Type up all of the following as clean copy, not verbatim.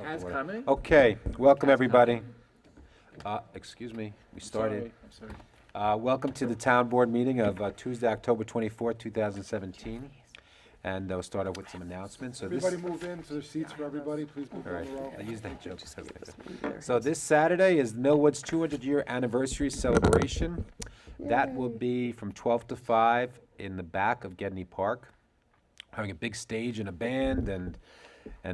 Has coming? Okay, welcome everybody. Excuse me, we started. I'm sorry. Welcome to the town board meeting of Tuesday, October 24th, 2017. And we'll start off with some announcements. So Everybody move in to their seats for everybody, please move all down right, the row. I use that joke. So this Saturday is Millwood's 200-year anniversary celebration. That will be from 12 to 5 in the back of Gedney Park. Having a big stage and a band and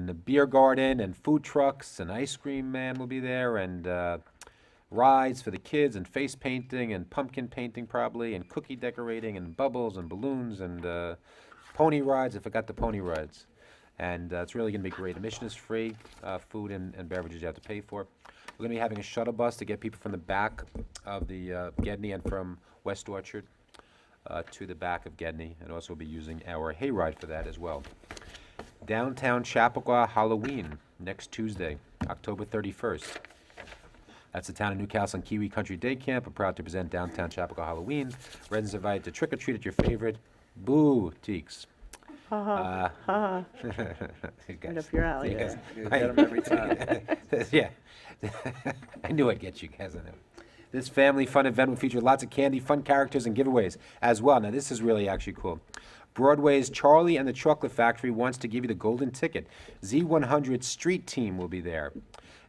the beer garden and food trucks and ice cream man will be there and rides for the kids and face painting and pumpkin painting probably and cookie decorating and bubbles and balloons and pony rides. I forgot the pony rides. And it's really going to be great. Admission is free. Food and beverages you have to pay for. We're going to be having a shuttle bus to get people from the back of the Gedney and from West Orchard to the back of Gedney, and also be using our hayride for that as well. Downtown Chappaqua Halloween next Tuesday, October 31st. That's the town of Newcastle and Kiwi Country Day Camp. We're proud to present Downtown Chappaqua Halloween. Residents invited to trick or treat at your favorite boutiques. Right up your alley. Yes. You get 'em every time. Yeah. I knew I'd get you guys on it. This family fun event will feature lots of candy, fun characters, and giveaways as well. Now, this is really actually cool. Broadway's Charlie and the Chocolate Factory wants to give you the golden ticket. Z100 Street Team will be there.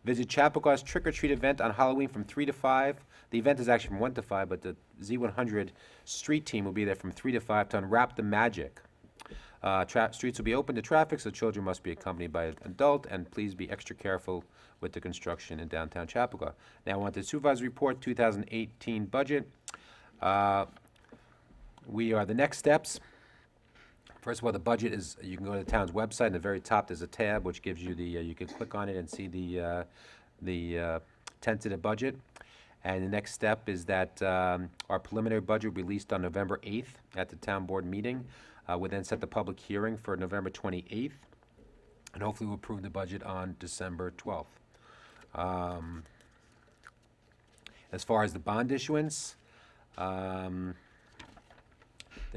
Visit Chappaqua Trick or Treat event on Halloween from 3 to 5. The event is actually from 1 to 5, but the Z100 Street Team will be there from 3 to 5 to unwrap the magic. Streets will be open to traffic, so children must be accompanied by an adult, and please be extra careful with the construction in downtown Chappaqua. Now, on to the supervisor's report, 2018 budget. We are the next steps. First of all, the budget is, you can go to the town's website, and at the very top, there's a tab which gives you the, you can click on it and see the tentative budget. And the next step is that our preliminary budget released on November 8th at the town board meeting. We'll then set the public hearing for November 28th, and hopefully we'll approve the budget on December 12th. As far as the bond issuance, the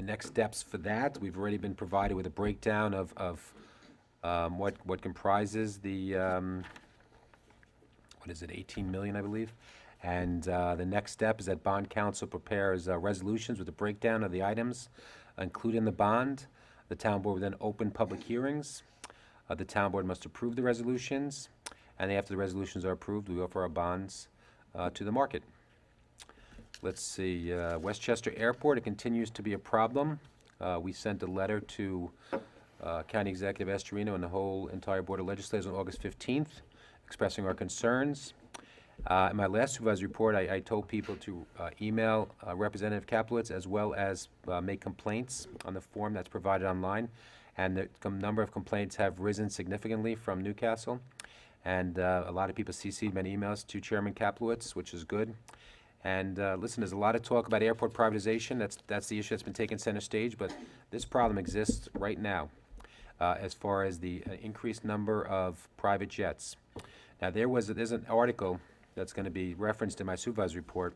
next steps for that, we've already been provided with a breakdown of what comprises the, what is it, 18 million, I believe. And the next step is that bond council prepares resolutions with a breakdown of the items included in the bond. The town board will then open public hearings. The town board must approve the resolutions, and after the resolutions are approved, we offer our bonds to the market. Let's see, Westchester Airport, it continues to be a problem. We sent a letter to County Executive Estorino and the whole entire Board of Legislators on August 15th, expressing our concerns. In my last supervisor's report, I told people to email Representative Kaplowitz as well as make complaints on the form that's provided online. And the number of complaints have risen significantly from Newcastle. And a lot of people CC'd many emails to Chairman Kaplowitz, which is good. And listen, there's a lot of talk about airport privatization. That's the issue that's been taking center stage, but this problem exists right now as far as the increased number of private jets. Now, there's an article that's going to be referenced in my supervisor's report.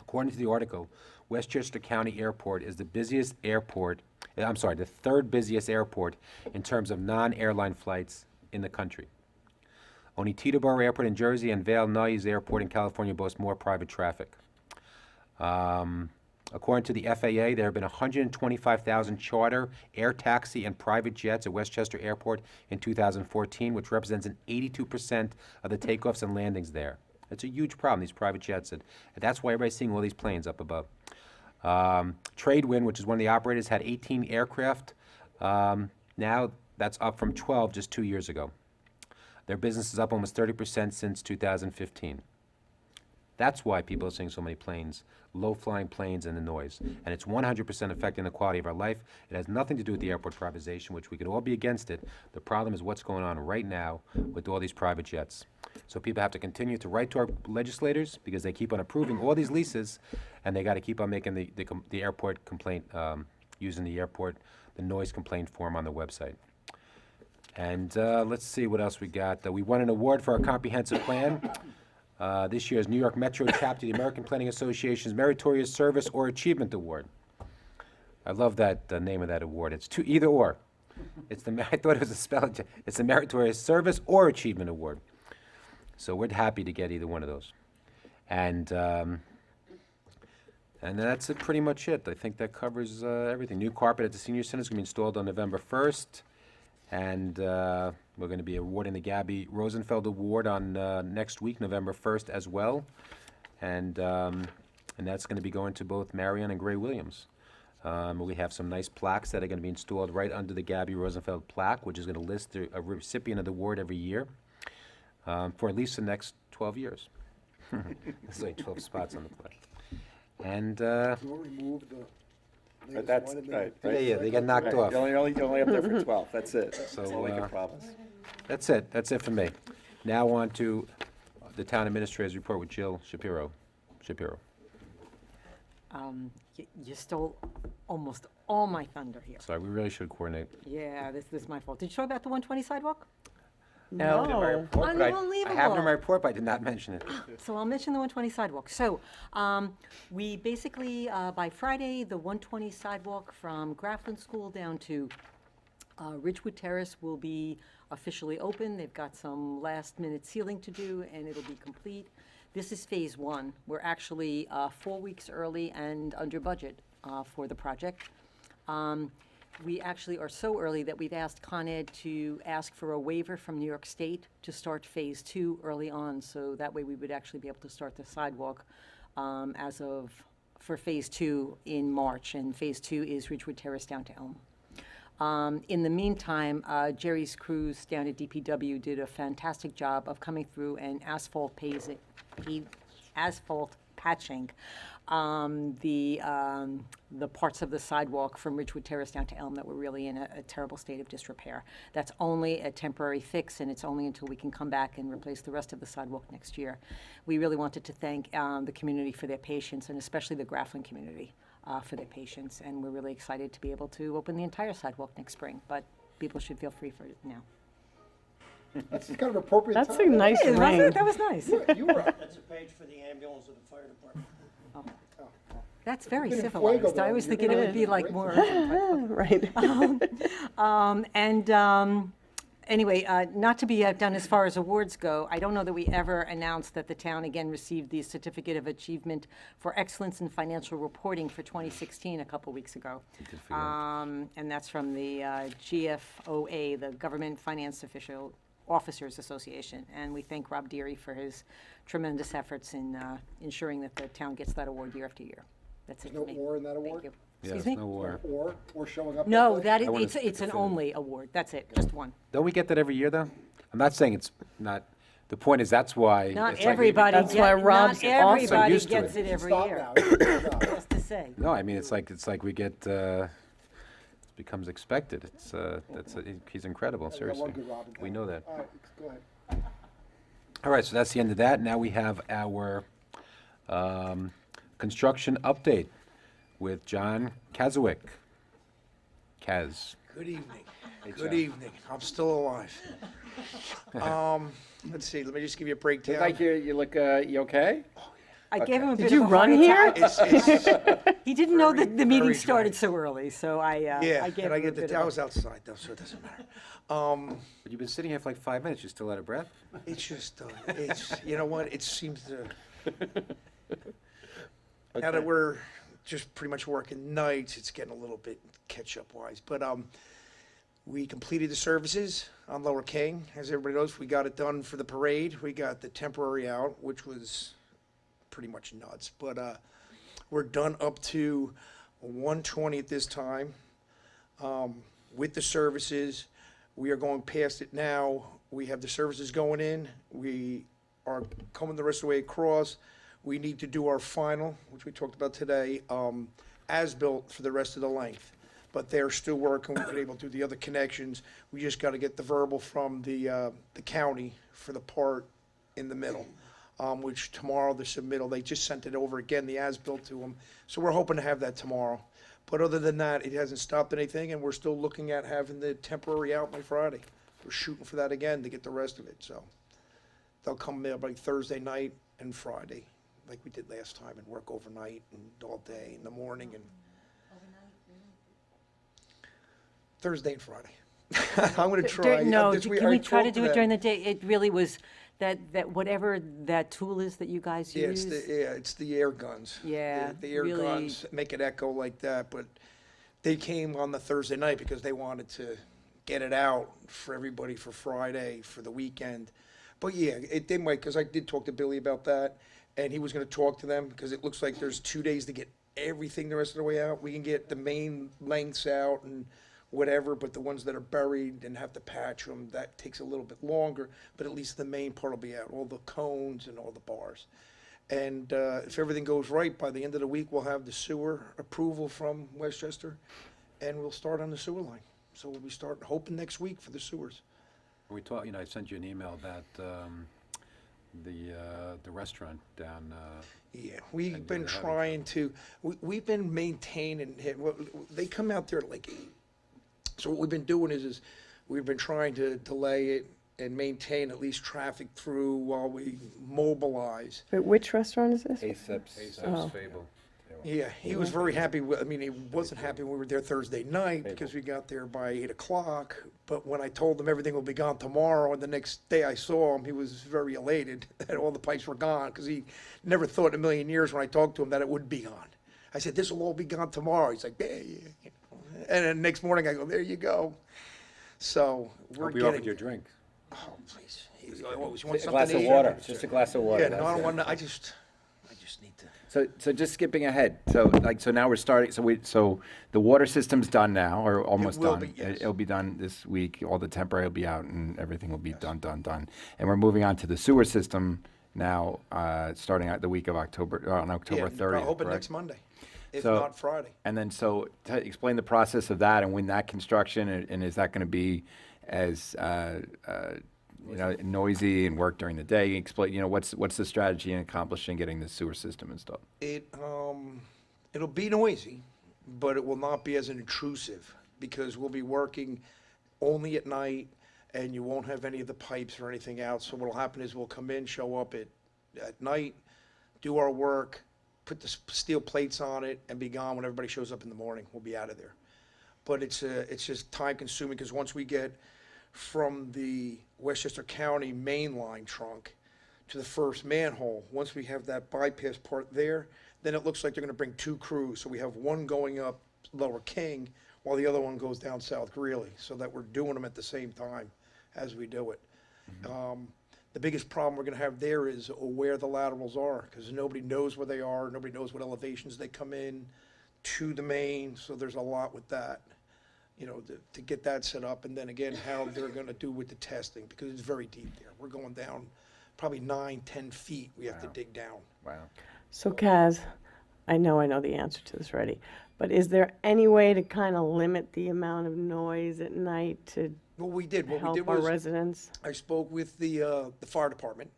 According to the article, Westchester County Airport is the busiest airport, the third busiest airport in terms of non-airline flights in the country. Only Teterboro Airport in Jersey and Vail Nuys Airport in California boast more private traffic. According to the FAA, there have been 125,000 charter, air taxi, and private jets at Westchester Airport in 2014, which represents an 82% of the takeoffs and landings there. It's a huge problem, these private jets, and that's why everybody's seeing all these planes up above. Tradewind, which is one of the operators, had 18 aircraft. Now that's up from 12 just 2 years ago. Their business is up almost 30% since 2015. That's why people are seeing so many planes, low-flying planes, and the noise. And it's 100% affecting the quality of our life. It has nothing to do with the airport privatization, which we could all be against it. The problem is what's going on right now with all these private jets. So people have to continue to write to our legislators because they keep on approving all these leases, and they got to keep on making the airport complaint, using the noise complaint form on the website. And let's see what else we got. We won an award for our comprehensive plan. This year's New York Metro Chapter, the American Planning Association's Meritorious Service or Achievement Award. I love that name of that award. It's either or. I thought it was a spell. It's the Meritorious Service or Achievement Award. So we're happy to get either one of those. And that's pretty much it. I think that covers everything. New carpet at the senior center is going to be installed on November 1st. And we're going to be awarding the Gabby Rosenfeld Award on next week, November 1st as well. And that's going to be going to both Marion and Gray Williams. We have some nice plaques that are going to be installed right under the Gabby Rosenfeld plaque, which is going to list a recipient of the award every year for at least the next 12 years. There's like 12 spots on the plaque. And, Don't remove the latest that's one and right, then- right. yeah, they get knocked off. You're only up there for 12, that's it. So, That's all we can promise. That's it for me. Now on to the town administrator's report with Jill Shapiro. You stole almost all my thunder here. Sorry, we really should coordinate. Yeah, this is my fault. Did you talk about the 120 sidewalk? No. In my report, but I have it in my Unbelievable. report, but I did not mention it. So I'll mention the 120 sidewalk. So we basically, by Friday, the 120 sidewalk from Grafflin School down to Ridgewood Terrace will be officially open. They've got some last-minute sealing to do, and it'll be complete. This is phase one. We're actually 4 weeks early and under budget for the project. We actually are so early that we've asked Con Ed to ask for a waiver from New York State to start phase two early on, so that way we would actually be able to start the sidewalk for phase two in March, and phase two is Ridgewood Terrace down to Elm. In the meantime, Jerry's crews down at DPW did a fantastic job of coming through and asphalt patching the parts of the sidewalk from Ridgewood Terrace down to Elm that were really in a terrible state of disrepair. That's only a temporary fix, and it's only until we can come back and replace the rest of the sidewalk next year. We really wanted to thank the community for their patience, and especially the Grafflin community for their patience, and we're really excited to be able to open the entire sidewalk next spring, but people should feel free for it now. That's kind of appropriate time. That's a nice Hey, was ring. it? That was nice. You were up. That's a page for the ambulance of the fire department. That's very Been in Fuego civilized. I though. was You're thinking it would gonna be be like great. more. Right. Anyway, not to be outdone as far as awards go, I don't know that we ever announced that the town again received the Certificate of Achievement for Excellence in Financial Reporting for 2016 a couple weeks ago. And that's from the GFOA, the Government Finance Officers Association. And we thank Rob Deary for his tremendous efforts in ensuring that the town gets that award year after year. That's it There's for no me. or in that Thank award? you. Yes, Excuse me? no war. Or showing up? No, that day? that I wanna is, stick it's to an the- only award. That's it, just one. Don't we get that every year, though? I'm not saying it's not, the point is that's why. Not it's like- everybody, That's why Rob's not awesome. everybody Used to gets it. it every Stop year, now. You did your job. just to say. No, I mean, it's like we get, it becomes expected. He's incredible, We got seriously. one good Robin We down. know that. All right, go ahead. All right, so that's the end of that. Now we have our construction update with John Kazowick. Kaz. Good evening. Hey, Good John. evening. I'm still alive. Let's see, let me just give you a Look breakdown. like you look, you okay? I gave him a bit Did you of a heart run here? attack. He didn't know that the meeting very started dry. so early, so I Yeah, gave and him a bit I of was outside though, so it doesn't matter. But you've been sitting here for like 5 minutes. You're still out of breath? It's just, you know what, it seems to, now that we're just pretty much working nights, it's getting a little bit catch-up wise. But we completed the services on Lower King. As everybody knows, we got it done for the parade. We got the temporary out, which was pretty much nuts. But we're done up to 120 at this time. With the services, we are going past it now. We have the services going in. We are coming the rest of the way across. We need to do our final, which we talked about today, as-built for the rest of the length. But they're still working. We've been able to do the other connections. We just got to get the verbal from the county for the part in the middle, which tomorrow the submittal, they just sent it over again, the as-built to them. So we're hoping to have that tomorrow. But other than that, it hasn't stopped anything, and we're still looking at having the temporary out by Friday. We're shooting for that again to get the rest of it, so. They'll come there by Thursday night and Friday, like we did last time, and work overnight and all day in the morning and. Thursday and Friday. I'm gonna try. No, This week can I we try to talked do it them. during the day? It really was, that whatever that tool is that you guys Yeah, use. it's the air guns. Yeah, The air really. guns make it echo like that, but they came on the Thursday night because they wanted to get it out for everybody for Friday, for the weekend. But yeah, they might, because I did talk to Billy about that, and he was gonna talk to them, because it looks like there's 2 days to get everything the rest of the way out. We can get the main lengths out and whatever, but the ones that are buried and have to patch them, that takes a little bit longer, but at least the main part will be out, all the cones and all the bars. And if everything goes right, by the end of the week, we'll have the sewer approval from Westchester, and we'll start on the sewer line. So we'll be starting, hoping next week for the sewers. We talked, I sent you an email about the restaurant down, Yeah, we've And been you're having trying to, we've been maintaining, they come out there at like 8. So what we've been doing is we've been trying to delay it and maintain at least traffic through while we mobilize. Wait, which restaurant is this? ASAP's. Oh. Fable. Yeah, he was very happy with, I mean, he wasn't happy when we were there Thursday night because we got there by 8 o'clock. But when I told him everything will be gone tomorrow, and the next day I saw him, he was very elated that all the pipes were gone, because he never thought in a million years when I talked to him that it would be gone. I said, this will all be gone tomorrow. He's like, yeah, yeah. And then next morning I go, there you go. So we're Hope you offered getting. your drink. Oh, please. He's like, oh, you want A something glass to of eat? water, just a glass of water. Yeah, no, I that's don't it. want, I just need to. So just skipping ahead, so now we're starting, so the water system's done now, or almost will done. be, yes. It'll be done this week, all the temporary will be out, and everything will be done. And we're moving on to the sewer system now, starting out the week of October, on October Yeah, 30th, I'm hoping correct? next Monday, if So- not Friday. And then, so, explain the process of that, and when that construction, and is that gonna be as, noisy and work during the day? Explain, what's the strategy in accomplishing getting the sewer system installed? It'll be noisy, but it will not be as intrusive, because we'll be working only at night, and you won't have any of the pipes or anything out. So what'll happen is we'll come in, show up at night, do our work, put the steel plates on it, and be gone when everybody shows up in the morning. We'll be out of there. But it's just time consuming, because once we get from the Westchester County main line trunk to the first manhole, once we have that bypass part there, then it looks like they're gonna bring 2 crews. So we have one going up Lower King while the other one goes down South Greeley, so that we're doing them at the same time as we do it. The biggest problem we're gonna have there is where the laterals are, because nobody knows where they are, nobody knows what elevations they come in to the main, so there's a lot with that. To get that set up, and then again, how they're gonna do with the testing, because it's very deep there. We're going down probably 9-10 feet we have to Wow. dig down. Wow. So Kaz, I know the answer to this already, but is there any way to kind of limit the amount of noise at night to What we did help our was, residents? I spoke with the fire department.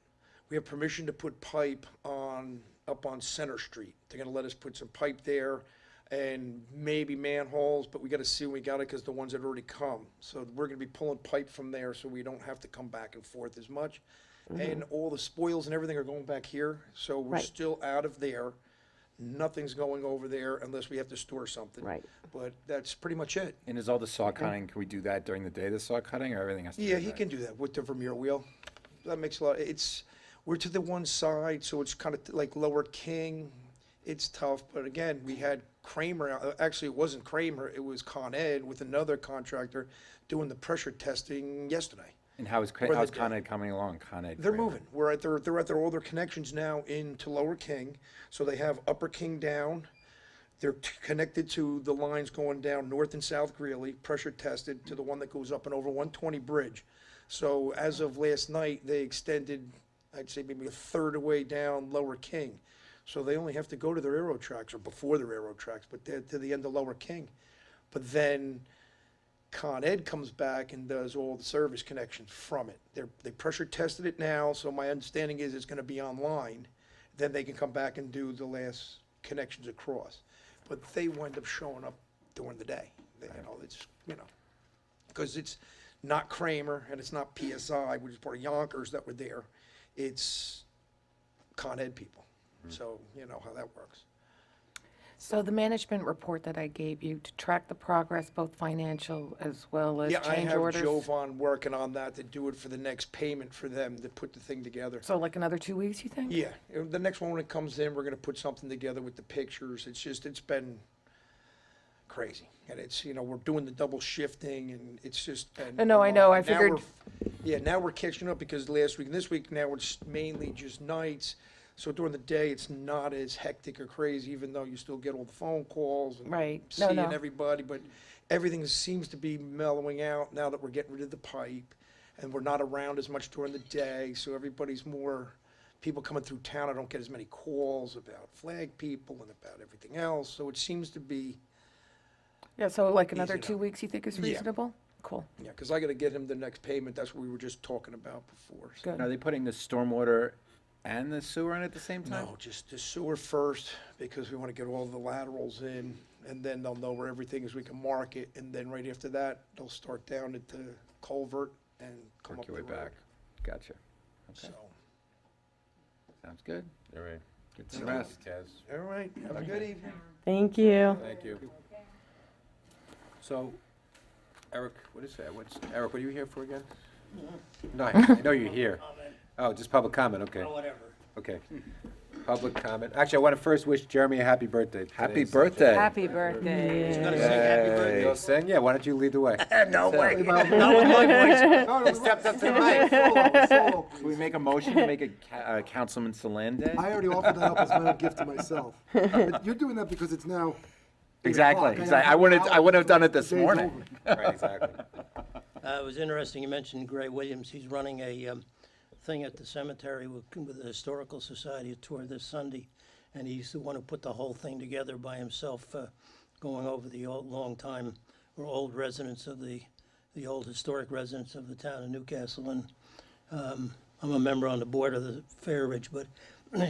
We have permission to put pipe up on Center Street. They're gonna let us put some pipe there, and maybe manholes, but we gotta see when we got it, because the ones that already come. So we're gonna be pulling pipe from there, so we don't have to come back and forth as much. And all the spoils and everything are going back here, so we're Right. still out of there. Nothing's going over there unless we have to store something. Right. But that's pretty much it. And is all the saw cutting, can we do that during the day, the saw cutting, or everything has to be Yeah, at he night? can do that with the Vermeer wheel. That makes a lot, we're to the one side, so it's kind of like Lower King. It's tough, but again, we had Kramer, actually, it wasn't Kramer, it was Con Ed with another contractor doing the pressure testing yesterday. And how's the how's day. Con Ed coming along, Con Ed? They're Kramer? moving. They're at their older connections now into Lower King. So they have Upper King down. They're connected to the lines going down North and South Greeley, pressure tested to the one that goes up and over 120 bridge. So as of last night, they extended, I'd say maybe a third of the way down Lower King. So they only have to go to their railroad tracks, or before the railroad tracks, but they're to the end of Lower King. But then Con Ed comes back and does all the service connections from it. They pressure tested it now, so my understanding is it's gonna be online. Then they can come back and do the last connections across. But they wind up showing up during the day. Because it's not Kramer and it's not PSI, which is part of Yonkers that were there. It's Con Ed people. So you know how that works. So the management report that I gave you to track the progress, both financial as well as Yeah, I change have orders? Jovan working on that to do it for the next payment for them to put the thing together. So like another 2 weeks, you think? Yeah, the next one when it comes in, we're gonna put something together with the pictures. It's been crazy. And it's, we're doing the double shifting and it's just been. No, I know. I Now figured- we're- Yeah, now we're catching up because last week and this week now it's mainly just nights. So during the day, it's not as hectic or crazy, even though you still get all the phone calls and Right. No, seeing no. everybody. But everything seems to be mellowing out now that we're getting rid of the pipe and we're not around as much during the day. So everybody's more, people coming through town, I don't get as many calls about flag people and about everything else. So it seems to be, Yeah, so like another Easy 2 enough. weeks, you think is Yeah. reasonable? Cool, yeah, because I got to get him the next payment. That's what we were just talking about before. So. good. Are they putting the stormwater and the sewer in at the same time? No, just the sewer first, because we want to get all the laterals in, and then they'll know where everything is, we can mark it, and then right after that, they'll start down at the culvert and come Work up the your way road. back. Gotcha. So, Sounds good. All right. Get some rest. Kaz. all right, have a good evening. Thank you. Thank you. So, Eric, Eric, what are you here for again? No, I know you're here. Oh, just public comment, okay. Whatever. Okay. Public comment. Actually, I want to first wish Jeremy a happy birthday. Happy Today's- birthday. Happy birthday. Yay. You'll sing? Yeah, why don't you lead the way? No way. Not with my voice. Stepped up to the mic. Solo. Can we make a motion to make a Councilman Salan Day? I already offered that up as my own gift to myself. But you're doing that because it's now. 8 Exactly, o'clock. exactly. have I wouldn't have done it the this day's morning. over. Right, exactly. It was interesting, you mentioned Gray Williams. He's running a thing at the cemetery with the Historical Society, a tour this Sunday. And he's the one who put the whole thing together by himself, going over the old residents of the old historic residents of the town of Newcastle. And I'm a member on the board of the Fair Ridge, but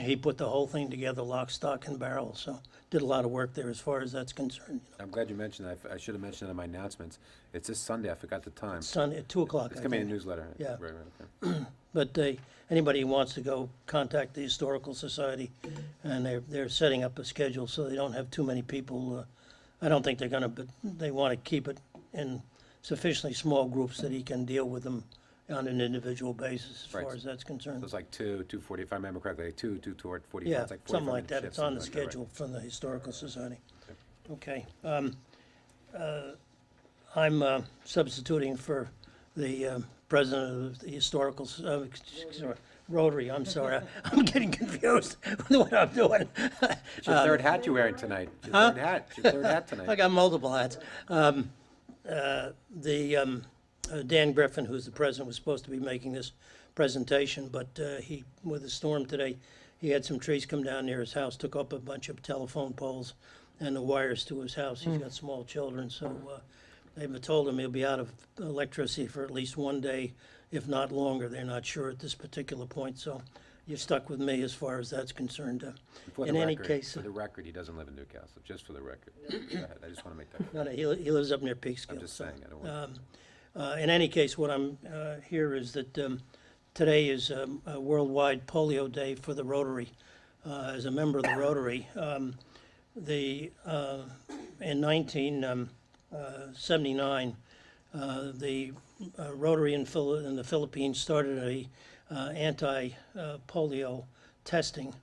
he put the whole thing together, lock, stock, and barrel. So did a lot of work there as far as that's concerned. I'm glad you mentioned that. I should have mentioned it in my announcements. It's this Sunday. I forgot the time. Sunday at 2 o'clock, It's I going to be in think. the newsletter. Yeah. Right, okay. But anybody who wants to go, contact the Historical Society, and they're setting up a schedule so they don't have too many people. I don't think they're gonna, but they want to keep it in sufficiently small groups that he can deal with them on an individual basis, as Right. far as that's So concerned. it's like 2:40, if I remember correctly, like 2:45. Yeah, It's like 45 something like minute that. shifts, It's on the something like that, right. schedule from the Historical Society. Okay. I'm substituting for the president of the Historical, Rotary, I'm sorry. I'm getting confused with what I'm doing. It's your third hat you're wearing tonight. It's your third hat. It's your third hat I tonight. got multiple hats. Dan Griffin, who's the president, was supposed to be making this presentation, but with the storm today, he had some trees come down near his house, took up a bunch of telephone poles and the wires to his house. He's got small children, so they've told him he'll be out of electricity for at least one day, if not longer. They're not sure at this particular point, so you're stuck with me as far as that's concerned. For the In any record- case, For the record, he doesn't live in Newcastle, just for the record. Go ahead. I just want to make that clear. no, he lives up near Peekskill. I'm just so. saying, I don't want. In any case, what I'm here is that today is a worldwide polio day for the Rotary. As a member of the Rotary, in 1979, the Rotary in the Philippines started a anti-polio testing,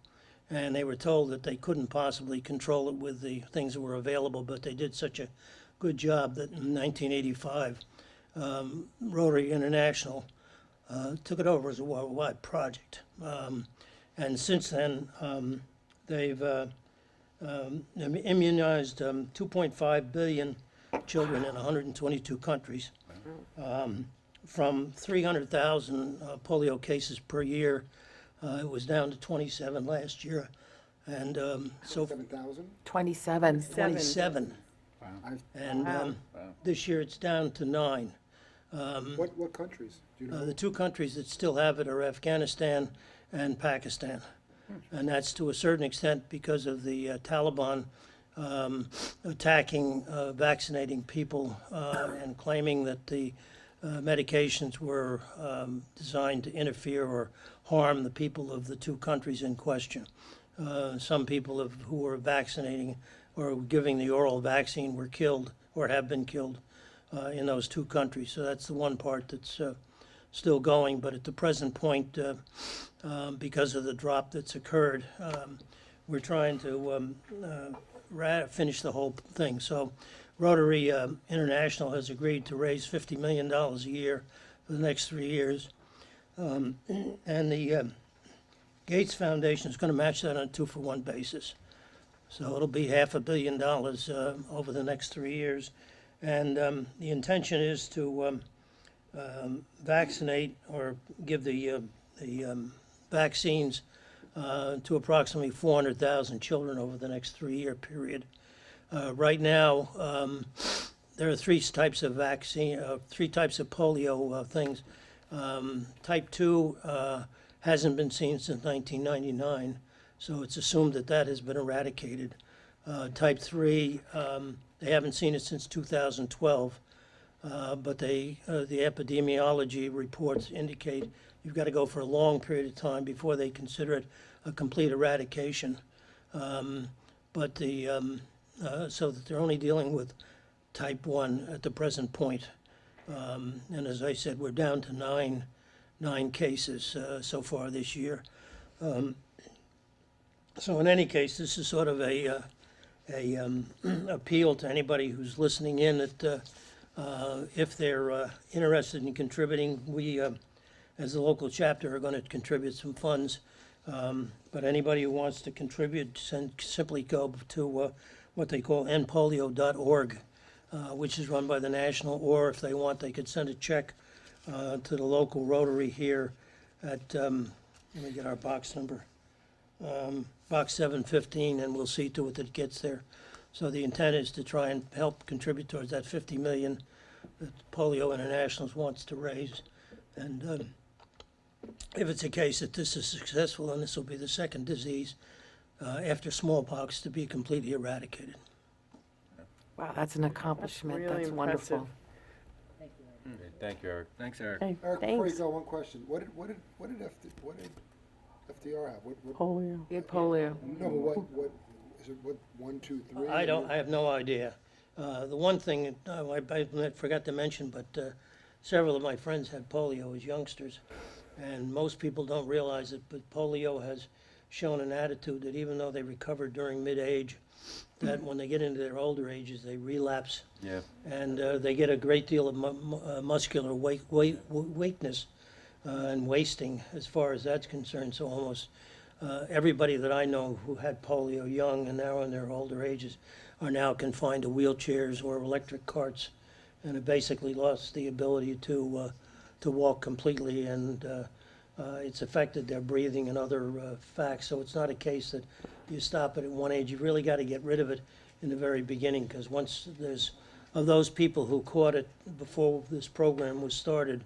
and they were told that they couldn't possibly control it with the things that were available, but they did such a good job that in 1985, Rotary International took it over as a worldwide project. And since then, they've immunized 2.5 billion children in 122 countries. From 300,000 polio cases per year, it was down to 27 last year. And so 7,000? 27. 27. And this year it's down to 9. What countries? Do you know? The two countries that still have it are Afghanistan and Pakistan. And that's to a certain extent because of the Taliban attacking vaccinating people and claiming that the medications were designed to interfere or harm the people of the two countries in question. Some people who were vaccinating or giving the oral vaccine were killed or have been killed in those two countries. So that's the one part that's still going. But at the present point, because of the drop that's occurred, we're trying to finish the whole thing. So Rotary International has agreed to raise $50 million a year for the next 3 years. And the Gates Foundation is going to match that on a 2-for-1 basis. So it'll be $500 million over the next 3 years. And the intention is to vaccinate or give the vaccines to approximately 400,000 children over the next 3-year period. Right now, there are three types of vaccine, three types of polio things. Type 2 hasn't been seen since 1999, so it's assumed that that has been eradicated. Type 3, they haven't seen it since 2012, but the epidemiology reports indicate you've got to go for a long period of time before they consider it a complete eradication. But so that they're only dealing with type 1 at the present point. And as I said, we're down to nine cases so far this year. So in any case, this is sort of a appeal to anybody who's listening in that if they're interested in contributing, we as a local chapter are going to contribute some funds. But anybody who wants to contribute, simply go to what they call endpolio.org, which is run by the national, or if they want, they could send a check to the local Rotary here at, let me get our box number, box 715, and we'll see to it that it gets there. So the intent is to try and help contribute towards that $50 million that Polio International wants to raise. And if it's a case that this is successful, then this will be the second disease after smallpox to be completely eradicated. Wow, that's an accomplishment. really That's wonderful. impressive. Thank you, Eric. Thanks, Eric. Hey, Eric, before you thanks. go, one question. What did FDR have? What, Polio. You had polio. no, but what, is it, what, 1, 2, 3? I have no idea. The one thing I forgot to mention, but several of my friends had polio as youngsters, and most people don't realize it, but polio has shown an attitude that even though they recovered during mid-age, that when they get into their older ages, they relapse. Yeah. And they get a great deal of muscular weakness and wasting as far as that's concerned. So almost everybody that I know who had polio young and now in their older ages are now confined to wheelchairs or electric carts, and have basically lost the ability to walk completely, and it's affected their breathing and other facts. So it's not a case that you stop it at one age. You've really got to get rid of it in the very beginning, because once there's, of those people who caught it before this program was started,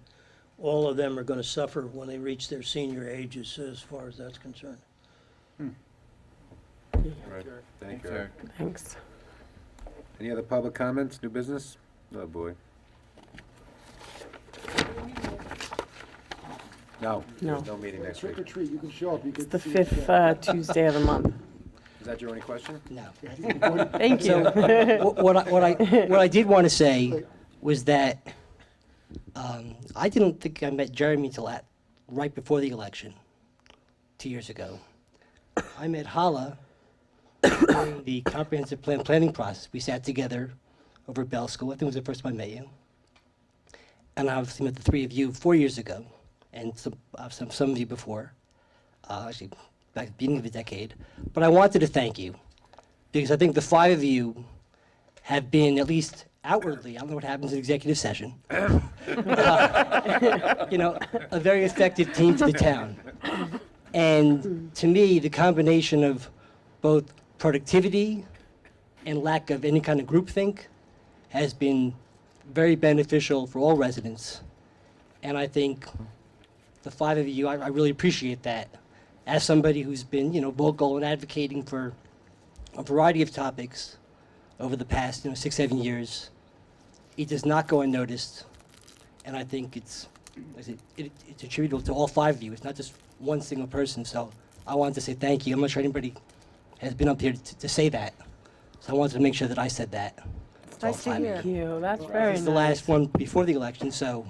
all of them are going to suffer when they reach their senior ages as far as that's concerned. Right. Thank you, Eric. Thanks. Any other public comments, new business? Oh, boy. No, there's no meeting next Trick week. or treat, you can show up, you It's can the see fifth Tuesday of the month. Is that your only question? No. Thank you. What I did want to say was that I didn't think I met Jeremy until right before the election, 2 years ago. I met Hala during the comprehensive planning process. We sat together over at Bell School. I think it was the first time I met you. And I obviously met the three of you 4 years ago, and some of you before, actually back at the beginning of the decade. But I wanted to thank you, because I think the five of you have been, at least outwardly, I don't know what happens in executive session, a very effective team for the town. And to me, the combination of both productivity and lack of any kind of groupthink has been very beneficial for all residents. And I think the five of you, I really appreciate that. As somebody who's been, vocal and advocating for a variety of topics over the past, 6, 7 years, it does not go unnoticed. And I think it's attributable to all five of you. It's not just one single person. So I wanted to say thank you. I'm not sure anybody has been up here to say that. So I wanted to make sure that I said that. It's nice to hear. Thank you, that's very It's nice. the last one before the election, so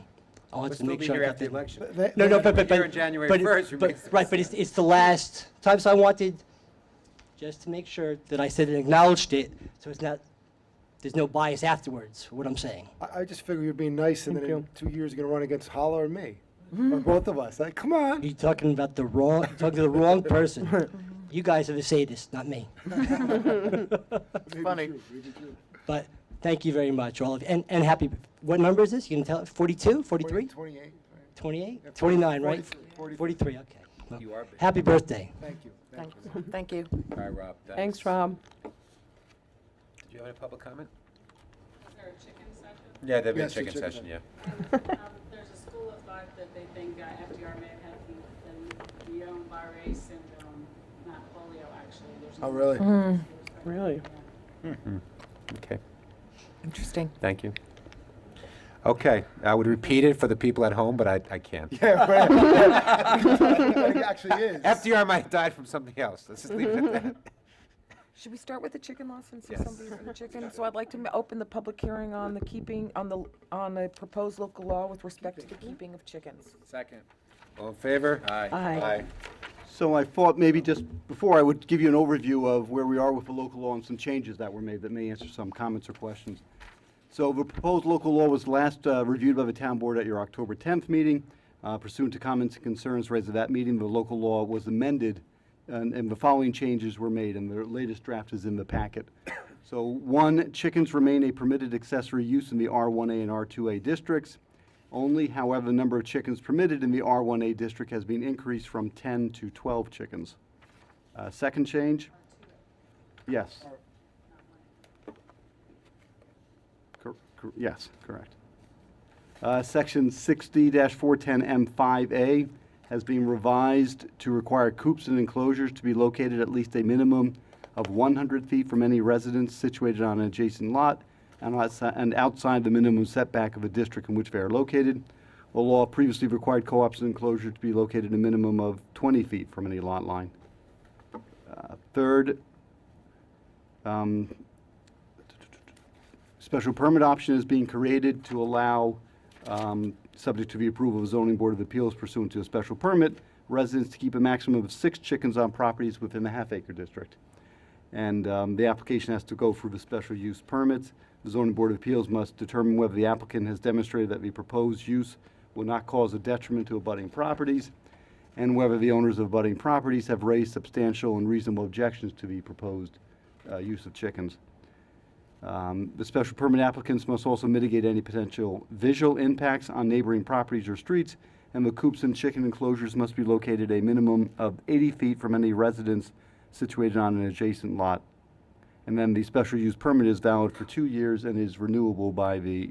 I wanted We'll to still make be sure here I got after the that. election. No, but, We're here on January 1st, right, but it's the last time, so I wanted just to make sure that I said and acknowledged it, so it's not, there's no bias afterwards, for what I'm saying. I just figure you're being nice, and Thank then in 2 years you're gonna run against Holler and me, or both of us. Like, come on. You're talking about the wrong, talking to the wrong person. You guys are the sadists, not me. Funny. But thank you very much, all of you, and happy, what number is this? You can tell, 42, 43? 28. Right. 28? 29, right? 43. 43, okay. Well, You are big. happy birthday. Thank you. Thank you. Thank you. All right, Rob. Thanks, Rob. Did you have any public comment? Is there a chicken session? Yeah, there'll be a Yes, the chicken chicken session, yeah. There's a school of thought that they think FDR may have been owned by race syndrome, not polio, actually. There's no Oh, really? Really? Okay, Interesting. thank you. Okay, I would repeat it for the people at home, but I can't. Yeah, right. It actually is. FDR might have died from something else. Let's just leave it at that. Should we start with the chicken law since Yes. there's somebody from the chicken? So I'd like to open the public hearing on the keeping, on the proposed local law with respect to the keeping of chickens. Second. All in favor? Aye. Aye. So I thought maybe just before I would give you an overview of where we are with the local law and some changes that were made that may answer some comments or questions. So the proposed local law was last reviewed by the town board at your October 10th meeting. Pursuant to comments and concerns raised at that meeting, the local law was amended and the following changes were made, and the latest draft is in the packet. So 1, chickens remain a permitted accessory use in the R1A and R2A districts. Only, however, the number of chickens permitted in the R1A district has been increased from 10 to 12 chickens. Second change? Yes. Yes, correct. Section 60-410M5A has been revised to require coops and enclosures to be located at least a minimum of 100 feet from any residence situated on an adjacent lot and outside the minimum setback of a district in which they are located. The law previously required co-ops and enclosure to be located a minimum of 20 feet from any lot line. Third, special permit option is being created to allow, subject to the approval of the Zoning Board of Appeals pursuant to a special permit, residents to keep a maximum of 6 chickens on properties within the half-acre district. And the application has to go through the special use permits. The Zoning Board of Appeals must determine whether the applicant has demonstrated that the proposed use will not cause a detriment to abutting properties, and whether the owners of abutting properties have raised substantial and reasonable objections to the proposed use of chickens. The special permit applicants must also mitigate any potential visual impacts on neighboring properties or streets, and the coops and chicken enclosures must be located a minimum of 80 feet from any residence situated on an adjacent lot. And then the special use permit is valid for 2 years and is renewable by the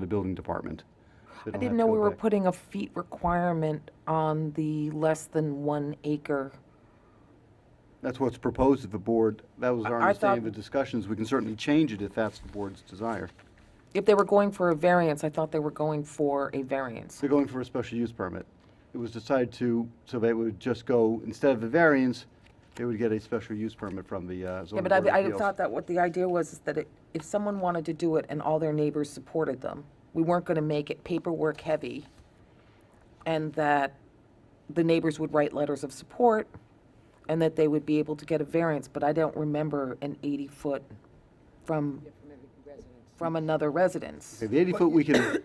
building department. So they I don't didn't have know to we go were back. putting a feet requirement on the less than 1 acre. That's what's proposed at the board. That was our I understanding of thought- the discussions. We can certainly change it if that's the board's desire. If they were going for a variance, I thought they were going for a variance. They're going for a special use permit. It was decided so they would just go, instead of a variance, they would get a special use permit from the Yeah, zoning but board of I appeals. thought that what the idea was is that if someone wanted to do it and all their neighbors supported them, we weren't going to make it paperwork heavy, and that the neighbors would write letters of support, and that they would be able to get a variance, but I don't remember an 80-foot from another residence. Okay, the 80-foot we can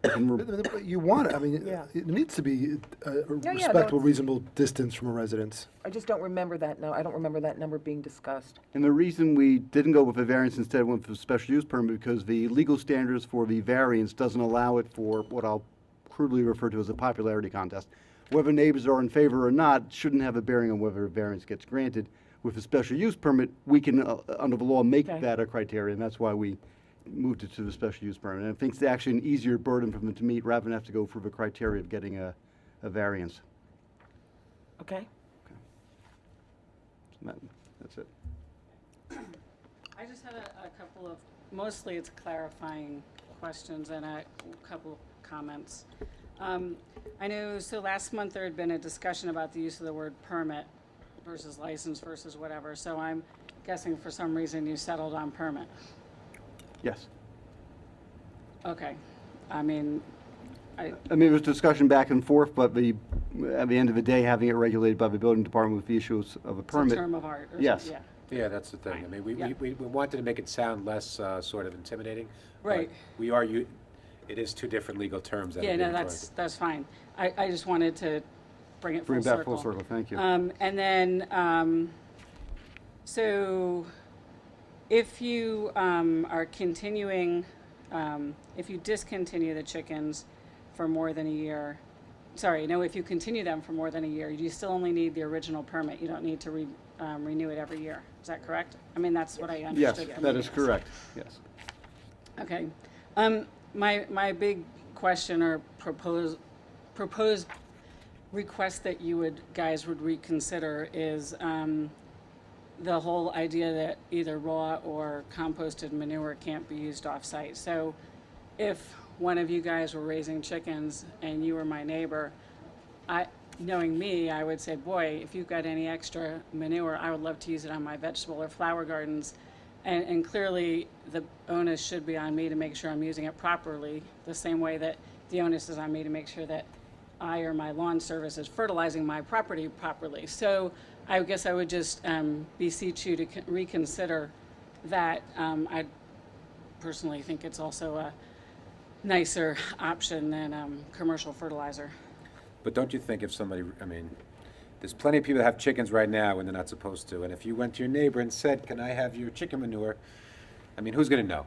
But you want it, I mean, Yeah. it needs to be a yeah, respectable, no, reasonable distance from a residence. I just don't remember that, no, I don't remember that number being discussed. And the reason we didn't go with a variance, instead went for a special use permit, because the legal standards for the variance doesn't allow it for what I'll crudely refer to as a popularity contest. Whether neighbors are in favor or not shouldn't have a bearing on whether a variance gets granted. With a special use permit, we can, under the law, make Okay. that a criteria, and that's why we moved it to the special use permit. And I think it's actually an easier burden for them to meet, rather than have to go through the criteria of getting a variance. Okay? That's it. I just had a couple of, mostly it's clarifying questions and a couple comments. I know, so last month there had been a discussion about the use of the word permit versus license versus whatever. So I'm guessing for some reason you settled on permit. Yes. Okay. I mean, I mean, there was discussion back and forth, but at the end of the day, having it regulated by the building department with the issuance of a it's a permit. term of art. Or Yes. something, Yeah, that's the thing. I mean, we wanted to make it sound less sort of intimidating. but Right. We are, it is two different legal terms that are Yeah, being no, tried. that's fine. I just wanted to bring it full Bring it circle. back full circle, thank you. And then, so if you are continuing, if you discontinue the chickens for more than a year, sorry, no, if you continue them for more than a year, you still only need the original permit. You don't need to renew it every year. Is that correct? I mean, that's what I Yes, understood from that you is guys. correct, yes. Okay. My big question or proposed request that guys would reconsider is the whole idea that either raw or composted manure can't be used off-site. So if one of you guys were raising chickens and you were my neighbor, knowing me, I would say, boy, if you've got any extra manure, I would love to use it on my vegetable or flower gardens. And clearly, the onus should be on me to make sure I'm using it properly, the same way that the onus is on me to make sure that I or my lawn service is fertilizing my property properly. So I guess I would just beseech you to reconsider that. I personally think it's also a nicer option than commercial fertilizer. But don't you think if somebody, I mean, there's plenty of people that have chickens right now when they're not supposed to, and if you went to your neighbor and said, can I have your chicken manure? I mean, who's gonna know?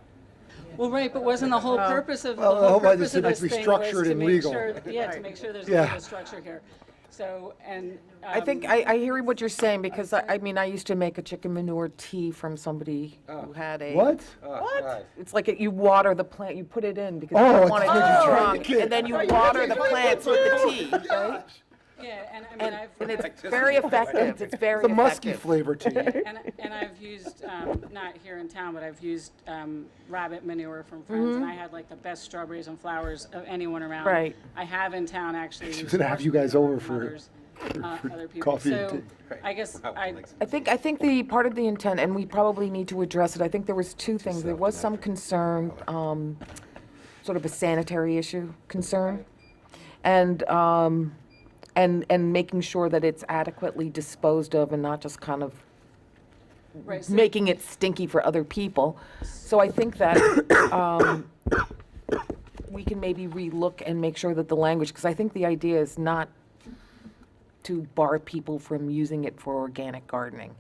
Well, right, but wasn't the whole purpose of, the Well, whole otherwise purpose it of has this to be thing was structured to and make legal. sure, yeah, to make sure there's a Yeah. legal structure here. So, and. I think, I hear what you're saying, because I mean, I used to make a chicken manure tea from somebody who had a. What? What? It's like you water the plant, you put it in because Oh, you don't it's want it like too you strong, drink it. and then you water the plants with the tea, right? Yeah, and I mean, And it's very effective, it's very The musky effective. flavor tea. and I've used, not here in town, but I've used rabbit manure from friends, and I had like the best strawberries and flowers of anyone around. Right. I have in town actually. She's used gonna have you guys horse manure over from for others, other people. coffee and So tea. I guess I think the part of the intent, and we probably need to address it, I think there was two things. There was some concern, sort of a sanitary issue concern, and making sure that it's adequately disposed of and not just kind of right, so- making it stinky for other people. So I think that we can maybe relook and make sure that the language, because I think the idea is not to bar people from using it for organic gardening.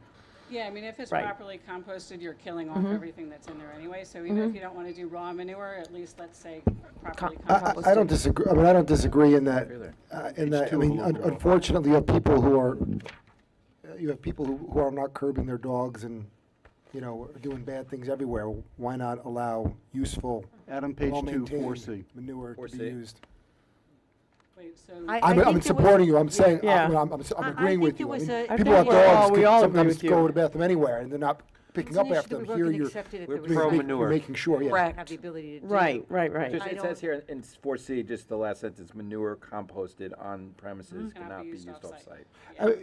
Yeah, I mean, if it's Right. properly composted, you're killing off everything that's in there anyway. So even if you don't want to do raw manure, at least let's say properly composted. I don't disagree, I mean, I don't disagree in that, I mean, unfortunately, you have people who are, who are not curbing their dogs and, you know, are doing bad things everywhere. Why not allow useful, Adam, page 2, well-maintained 4C. manure to be 4C. used? Wait, so. I'm supporting you, I'm saying, Yeah. I'm I agreeing think with there you. I was mean, a- people have think we're all- dogs, we could all agree sometimes with you. go to the bathroom anywhere, and they're not picking It's up an issue after that them. we Here, weren't you're accepted if We're there was pro a- manure. making sure, yeah. Correct. have the ability to do. Right, right, right. I Just, it don't- says here in 4C, just the last sentence, manure composted on premises cannot be used off-site.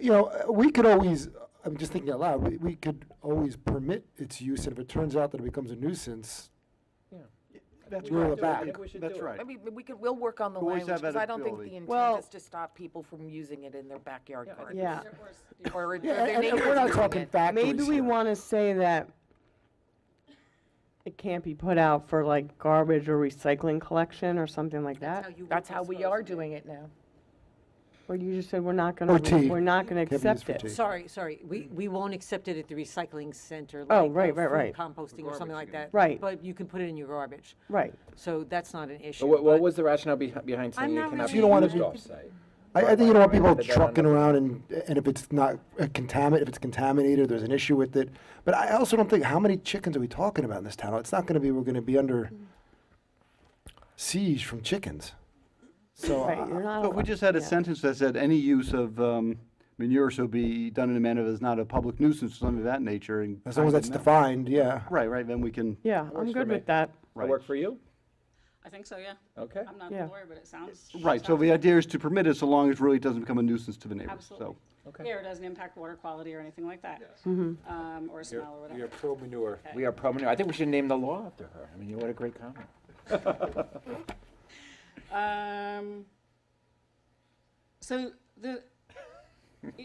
You know, we could always, I'm just thinking out loud, we could always permit its use, and if it turns out that it becomes a nuisance, That's We're right. back. I think we should That's do it. right. I mean, we'll work on the We always language, have that because I don't think ability. the intent Well- is to stop people from using it in their backyard garden. Yeah. Or yeah, their and neighbors we're not using talking it. factories Maybe we here. want to say that it can't be put out for like garbage or recycling collection or something like that. That's how we are doing it now. Or you just said we're not Or gonna, tea. we're not gonna Can't be used accept for it. tea. Sorry, we won't accept it at the recycling center. Oh, like, right, food right. Composting or something like that. Right. But you can put it in your garbage, Right. so that's not an issue. But what but- was the rationale behind saying it not cannot really be You don't wanna used be- off-site? I think you don't want people Put that on trucking the- around and if it's not if it's contaminated, there's an issue with it. But I also don't think, how many chickens are we talking about in this town? It's not gonna be, we're gonna be under siege from chickens. So, Right, you're not. But we allowed- just had a yeah. sentence that said any use of manure shall be done in a manner that is not a public nuisance or something of that nature. And as long as that's kind of- defined, yeah. Right, then we can, Yeah, Works I'm for good me. with that. That work for you? I think so, yeah. Okay. I'm not Yeah. a lawyer, but it sounds. Right, so sounds the good. idea is to permit it so long as really it doesn't become a nuisance to the neighbors, Absolutely. so. Yeah, or it doesn't impact water quality or anything like that. Or smell or whatever. You're pro-manure. We are pro-manure. I think we should name the law after her. I mean, what a great comment. So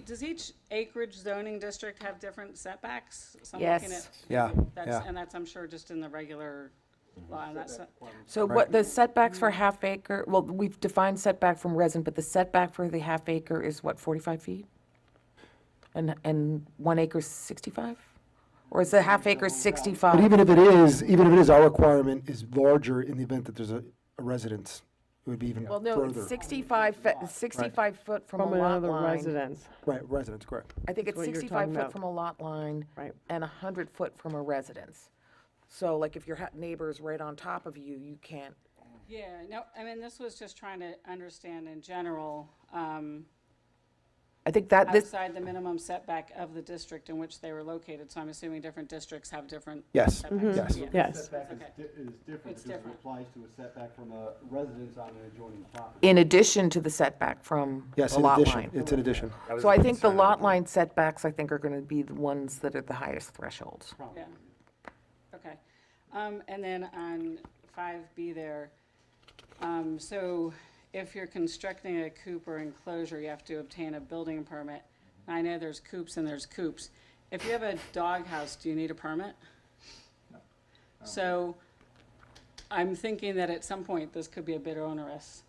does each acreage zoning district have different setbacks? So I'm looking Yes. at- Yeah, That's, yeah. and that's, I'm sure, just in the regular law, and that's, So what, the setbacks for half acre, well, we've defined setback from resident, but the setback for the half acre is what, 45 feet? And 1 acre is 65? Or is the half acre But 65? even if it is, our requirement is larger in the event that there's a residence. It would be even Well, no, further. it's 65 foot from a From lot another line. residence. Right, residence, correct. I think That's it's what you're 65 talking foot about. from a lot line. Right. And 100 foot from a residence. So like if your neighbor's right on top of you, you can't. yeah, no, I mean, this was just trying to understand in general, I think that this, outside the minimum setback of the district in which they were located, so I'm assuming different districts have different. Yes, setbacks. yes. Yeah. Yes. Setback Okay. is different It's because it different. applies to a setback from a residence on an adjoining property. in addition to the setback from Yes, the in lot addition, line. it's an addition. So I think the lot line setbacks, I think, are going to be the ones that are the highest thresholds. Yeah, okay. And then on 5B there, so if you're constructing a coop or enclosure, you have to obtain a building permit. I know there's coops and there's coops. If you have a doghouse, do you need a permit? So I'm thinking that at some point, this could be a bit onerous.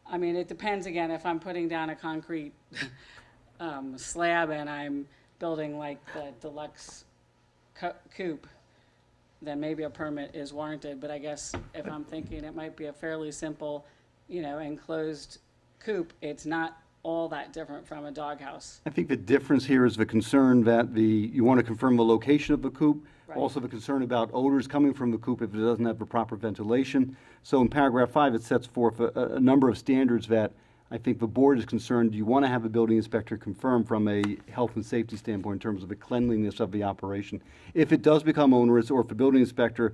I mean, it depends, again, if I'm putting down a concrete slab and I'm building like the deluxe coop, then maybe a permit is warranted, but I guess if I'm thinking it might be a fairly simple, enclosed coop, it's not all that different from a doghouse. I think the difference here is the concern that you want to confirm the location of the coop, Right. also the concern about odors coming from the coop if it doesn't have the proper ventilation. So in paragraph 5, it sets forth a number of standards that I think the board is concerned, you want to have a building inspector confirm from a health and safety standpoint in terms of the cleanliness of the operation. If it does become onerous, or if the building inspector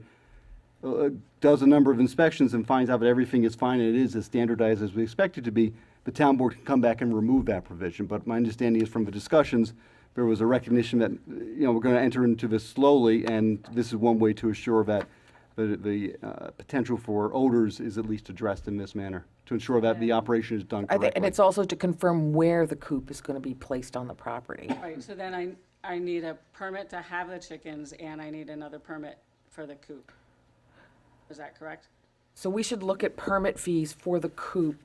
does a number of inspections and finds out that everything is fine and it is as standardized as we expect it to be, the town board can come back and remove that provision. But my understanding is from the discussions, there was a recognition that, we're going to enter into this slowly, and this is one way to assure that the potential for odors is at least addressed in this manner, to ensure that the operation is done I think, correctly. and it's also to confirm where the coop is going to be placed on the property. Right, so then I need a permit to have the chickens, and I need another permit for the coop. Is that correct? So we should look at permit fees for the coop,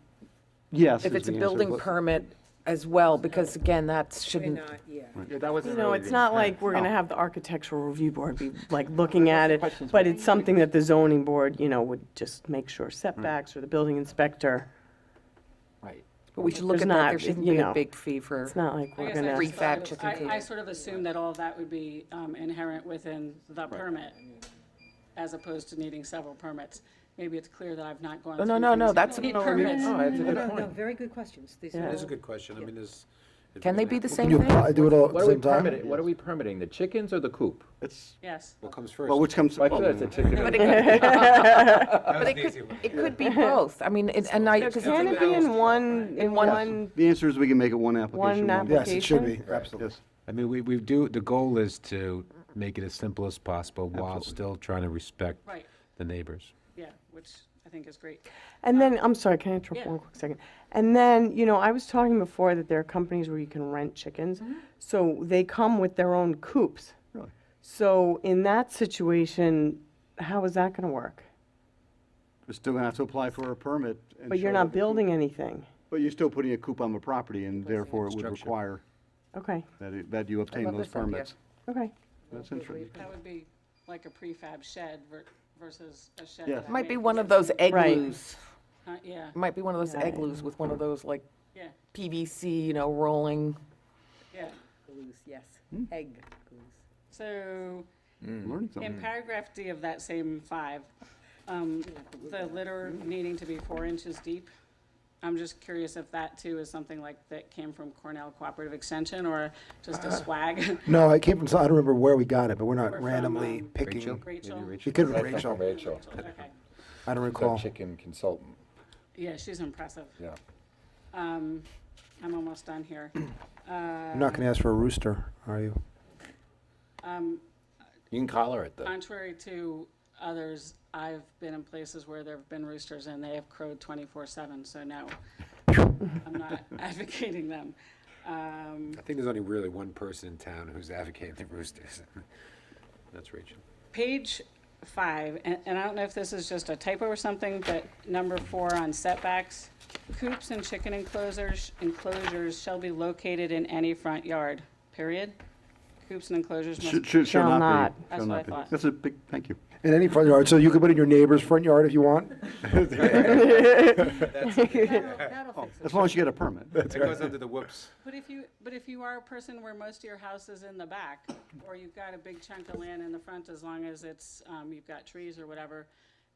Yes. if is it's a the answer, building but- permit as well, because again, that shouldn't. Yeah, that wasn't You know, really it's the not intent. like we're gonna have the architectural review board be like looking at it, but it's something that the zoning board, would just make sure setbacks or the building inspector. Right. But we should look There's at that, not, there shouldn't you be a know, big fee for. It's not like I we're guess I gonna, just thought Prefab it- chicken coop. I sort of assumed that all of that would be inherent within the permit, as opposed to needing several permits. Maybe it's clear that I've not gone Oh, through no, no, things no, that that's don't a- need no, permits. No, that's a good No, point. very good questions. These Yeah. are It is a all- good question. I mean, there's. Can they be the Can same you thing? do it all at What the are we same time? permitting? What are we permitting? The chickens or the coop? It's, Yes. What comes first? well, which comes. I feel that's a chicken. But it could be both. I mean, and I, can it be in one, The answer is we can make it one application. One one- Yes, it should be, application? absolutely. Yes. I mean, the goal is to make it as simple as possible while still trying to respect Right, the neighbors. yeah, which I think is great. And then, I'm sorry, can I interrupt Yeah. one quick second? And then, I was talking before that there are companies where you can rent chickens. So they come with their own coops. Really? So in that situation, how is that gonna work? We're still gonna have to apply for a permit. and But you're show not that the coop- building anything. But you're still putting a coop on the property, and therefore it would Structure. require Okay, that you obtain love those this idea. permits. okay. That's interesting. That would be like a prefab shed versus a shed. Yes. that I Might be made one for of those chickens. Right. igloos. Yeah, Might be one of those Yeah. igloos with one of those like yeah, PVC, rolling. yeah. Yes, Hmm. egg goose. So Learning in something. paragraph D of that same 5, the litter needing to be 4 inches deep, I'm just curious if that too is something like that came from Cornell Cooperative Extension or just a swag. No, it came from, I don't remember where we got it, but we're Or not from, randomly Rachel? picking. Rachel? It could be Rachel. Rachel. Okay. I don't Our recall. chicken consultant, Yeah, she's impressive. yeah. I'm almost done here. You're not gonna ask for a rooster, are you? You can call her at the, Contrary to others, I've been in places where there have been roosters and they have crowed 24/7, so no. I'm not advocating them. I think there's only really one person in town who's advocating the roosters. That's Rachel. Page 5, and I don't know if this is just a typo or something, but number 4 on setbacks, coops and chicken enclosures shall be located in any front yard, period. Coops and enclosures must, Should Shall not not. be. That's Shall what I not be. thought. That's a big, thank you. In any front yard, so you could put it in your neighbor's front yard if you want? As long as you get a permit. That goes under the whoops. but if you are a person where most of your house is in the back, or you've got a big chunk of land in the front, as long as it's, you've got trees or whatever,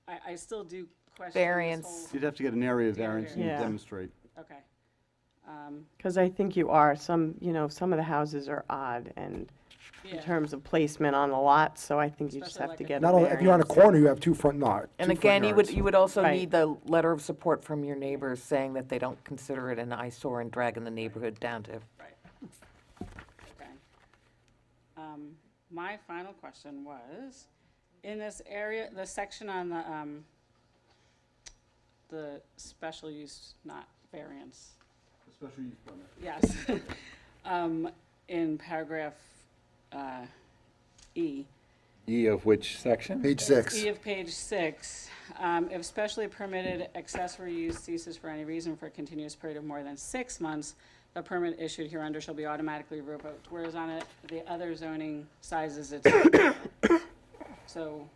I still do question this Variance. whole- You'd have to get an area variance and Yeah. demonstrate. Okay. Because I think you are, some of the houses are odd and in Yeah. terms of placement on the lot, so I think you just Especially have to like get a- a Not only, if you're on a variance. corner, you have two front yards. And again, you would also Right. need the letter of support from your neighbors saying that they don't consider it an eyesore and dragging the neighborhood down to. Right. Okay. My final question was, in this area, the section on the special use, not variance, Special use permit. yes, in paragraph E. E of which section? Page 6. E of page 6, if specially permitted accessory use ceases for any reason for a continuous period of more than 6 months, the permit issued hereunder shall be automatically revoked, whereas on the other zoning sizes, it's. So,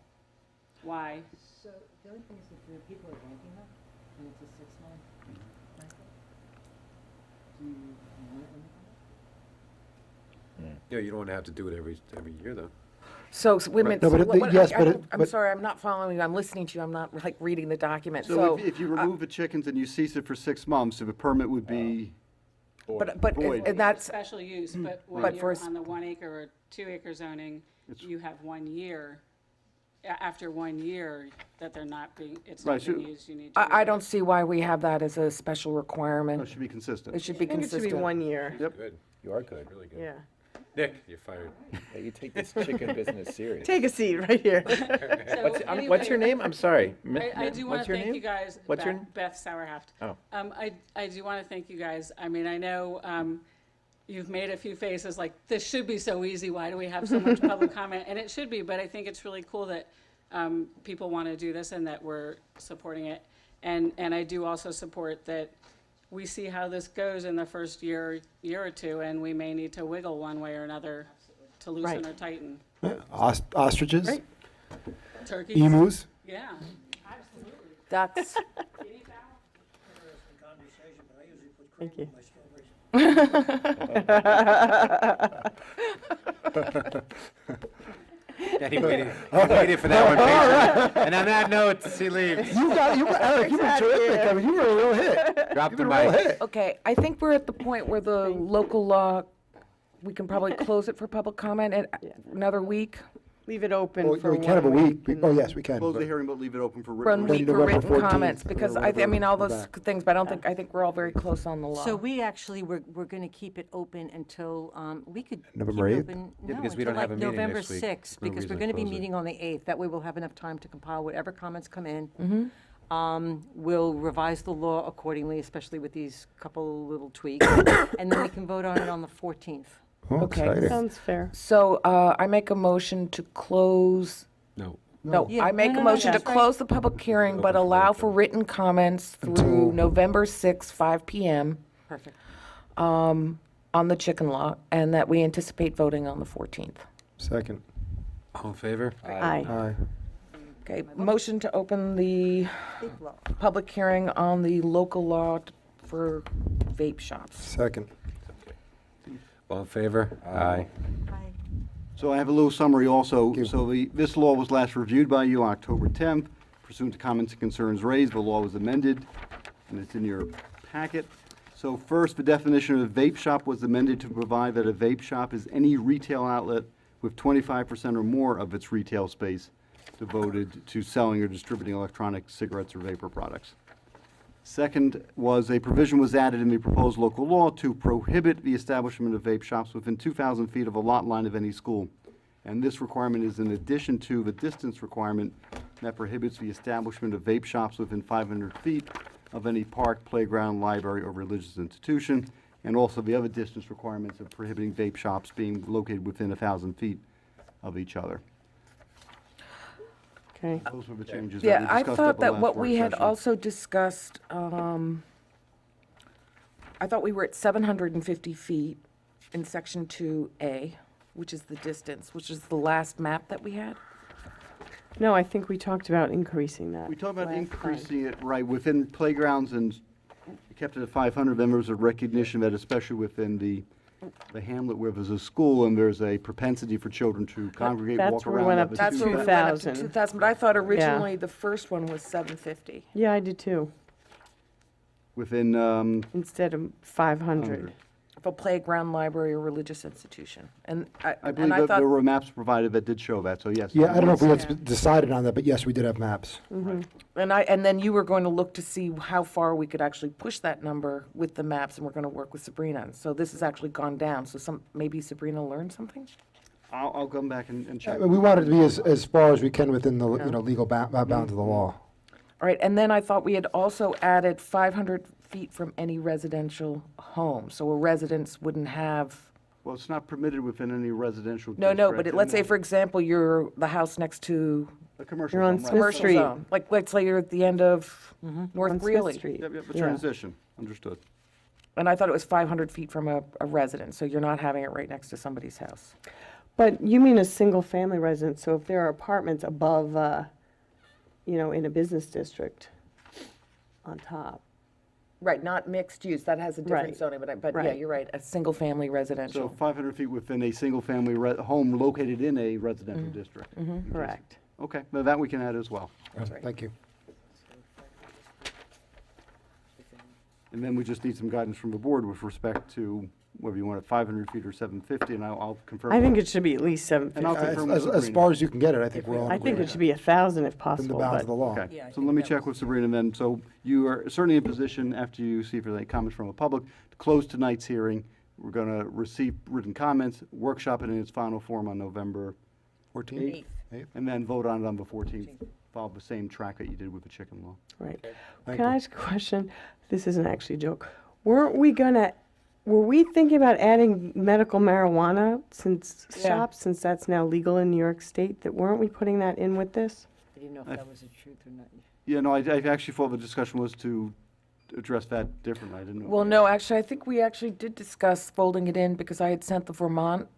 why? So the only thing is if the people are renting them, and it's a 6-month rental, do you want them? Yeah, you don't want to have to do it every year, though. So, wait a minute. No, so but what- yes, I but don't- it- I'm but- sorry, I'm not following you. I'm listening to you. I'm not like reading the document. So if you remove the chickens and you cease it for 6 months, if a permit would be, but, void. and that's, Special use, but when But for you're s- on the 1 acre or 2 acre zoning, It's- you have 1 year. After 1 year, that they're not being, it's Right, not so- being used, you need to. I don't see why we have that as a special no, requirement. it should be consistent. It should be I think it should be consistent. 1 year, Good. You are good. Really good. yeah. Nick, you're fired. Yeah, you take this chicken business serious. Take a seat right here. So What's your anyway, name? I'm sorry. I do want What's to your thank name? you guys. What's your Beth- n- Beth Sauerhaft. Oh. I do want to thank you guys. I mean, I know you've made a few faces like, this should be so easy. Why do we have so much public comment? And it should be, but I think it's really cool that people want to do this and that we're supporting it. And I do also support that we see how this goes in the first year or two, and we may need to wiggle one way or another to loosen Right. or tighten. Ostriches, Right. Turkeys? emus. Yeah, absolutely. Ducks. Guinea fowl? Interesting conversation, but I usually put Thank cream you. on my strawberries. Yeah, he waited for that one patiently. And on that note, he leaves. Eric, you've been terrific. I mean, you were a real hit. Drop the You've been a real mic. hit. Okay, I think we're at the point where the local law, we can probably close it for public comment at another week. Leave it open Well, for we can have a 1 week. Oh, yes, we can. Close the hearing, but leave it open for One written. week for November written 14th comments, or because I whatever, mean, all we're those back. things, but I think we're all very close on the law. So we actually, we're going to keep it open until, we could keep it November 8th? open, Yeah, no, because we until don't have like a meeting November next week. 6th, No because we're reason to going to be close it. meeting on the 8th. That way we'll have enough time to compile whatever comments come in. Mm-hmm. We'll revise the law accordingly, especially with these couple little tweaks, and then we can vote on it on the 14th. Oh, Okay. exciting. Sounds fair. So, I make a motion to close, No. no, Yeah, I make no, a no, motion to that's right. close the public hearing, but allow for written comments through Until- November 6th, 5 PM, Perfect. on the chicken law, and that we anticipate voting on the 14th. Second. All in favor? Aye. Aye. Okay, motion to open the Big law. public hearing on the local law for vape shops. Second. All in favor? Aye. Aye. So I have a little summary also. Thank you. So this law was last reviewed by you October 10th. Pursuant to comments and concerns raised, the law was amended, and it's in your packet. So first, the definition of a vape shop was amended to provide that a vape shop is any retail outlet with 25% or more of its retail space devoted to selling or distributing electronic cigarettes or vapor products. Second was a provision was added in the proposed local law to prohibit the establishment of vape shops within 2,000 feet of a lot line of any school. And this requirement is in addition to the distance requirement that prohibits the establishment of vape shops within 500 feet of any park, playground, library, or religious institution, and also the other distance requirements of prohibiting vape shops being located within 1,000 feet of each other. Okay. Those were the changes Yeah, that we I discussed thought at the that last what work we had session. also discussed, I thought we were at 750 feet in section 2A, which is the distance, which is the last map that we had. No, I think we talked about increasing that. We talked about last time. increasing it, right, within playgrounds, and we kept it at 500, then there was a recognition that especially within the hamlet where there's a school and there's a propensity for children to congregate, That's walk where we around. went have up a to That's where we went up to 2,000. 2,000, but I thought originally the first one was 750. Yeah, I did too, Within, instead of 500. 100. For playground, library, or religious institution. And I and believe I that thought, there were maps provided that did show that, so yes. Yeah, I don't know if we Yeah. had decided on that, but yes, we did have maps. and then you were going to look to see how far we could actually push that number with the maps, and we're going to work with Sabrina. And so this has actually gone down, so maybe Sabrina learned something? I'll come back and check. We wanted to be as far as we can within the, legal bounds of the law. All right, and then I thought we had also added 500 feet from any residential home, so a residence wouldn't have, Well, it's not permitted within any residential no, district. but let's say, for example, you're the house next to A commercial You're on zone, right. Smith commercial Street. zone. Like, let's say you're at the end of On North Smith Greeley. Street. Yep, the Yeah. transition, understood. And I thought it was 500 feet from a residence, so you're not having it right next to somebody's house. But you mean a single-family residence, so if there are apartments above, in a business district on top. Right, not mixed use, that has a different Right. zoning, but yeah, Right. you're right, a single-family So residential. 500 feet within a single-family home located in a residential Mm-hmm. district. Correct. Okay, now that we can add as well. right. Thank you. And then we just need some guidance from the board with respect to whether you want it 500 feet or 750, and I'll confirm. I think it should be at least And I'll 750. confirm with As Sabrina. far as you can get it, I think we're all in I think it agreement. should be 1,000 if Within the possible, bounds but of the law. Okay, so let me check with Sabrina then. So you are certainly in position, after you see if there's any comments from the public, to close tonight's hearing. We're going to receive written comments, workshop it in its final form on November 14th? and then vote on it on the 14th. Follow the same track that you did with the chicken law. right. Thank Can I you. ask a question? This isn't actually a joke. Were we thinking about adding medical marijuana Yeah. shops, since that's now legal in New York State, that weren't we putting that in with this? I didn't know if that was the truth or not. Yeah, no, I actually thought the discussion was to address that differently. I didn't. Well, no, actually, I think we actually did discuss folding it in, because I had sent the Vermont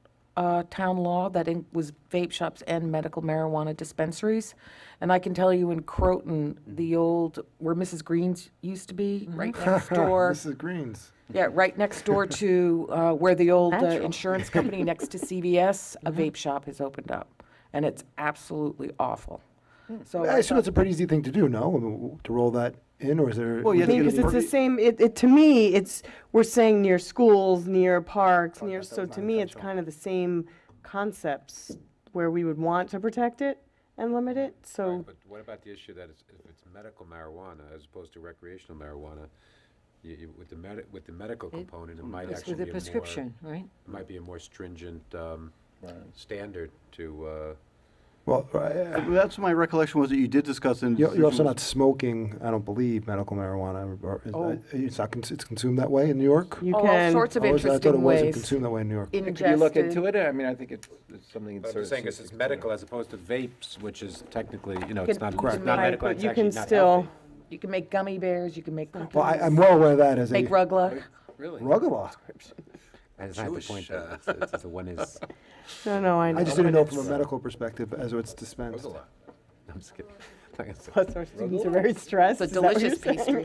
town law that was vape shops and medical marijuana dispensaries. And I can tell you in Croton, the old, where Mrs. Green's used to be, right next door. Mrs. Green's. Yeah, right next door to where the old Natural. insurance company next to CVS, a vape shop has opened up. And it's absolutely awful. So I assume it's a pretty easy thing to do, no? I mean, to roll that in, or is there? Well, you I have to mean, get because a it's the permit. same, to me, we're saying near schools, near parks, so to me, it's kind of the same concepts where we would want to protect it and limit it, so. But what about the issue that if it's medical marijuana as opposed to recreational marijuana, with the medical component, it might It's actually with a be prescription, right? it might be a more stringent standard to, Well, That's my recollection was that you did discuss in. you're also not smoking, I don't believe, medical marijuana, or it's not, it's consumed that way in New York? You all can, sorts of Oh, is it? I thought it interesting wasn't ways. consumed that way in New York. Could you look into Ingested. it? I mean, I think it's something. but I'm just saying it's medical as opposed to vapes, which is technically, it's Can- not, Correct. it's not Right, medical, but it's you actually can not still, healthy. You can make gummy bears, you can make Well, cookies, I'm well aware of that as a make rug luck. Really? Rugala. That's not the Jewish, point, though. It's the one is, no, I know. I just didn't know but from a it's- medical perspective as it's dispensed. I'm just kidding. Like I said, Plus, our students are very stressed. It's a is that what delicious you're saying? pastry.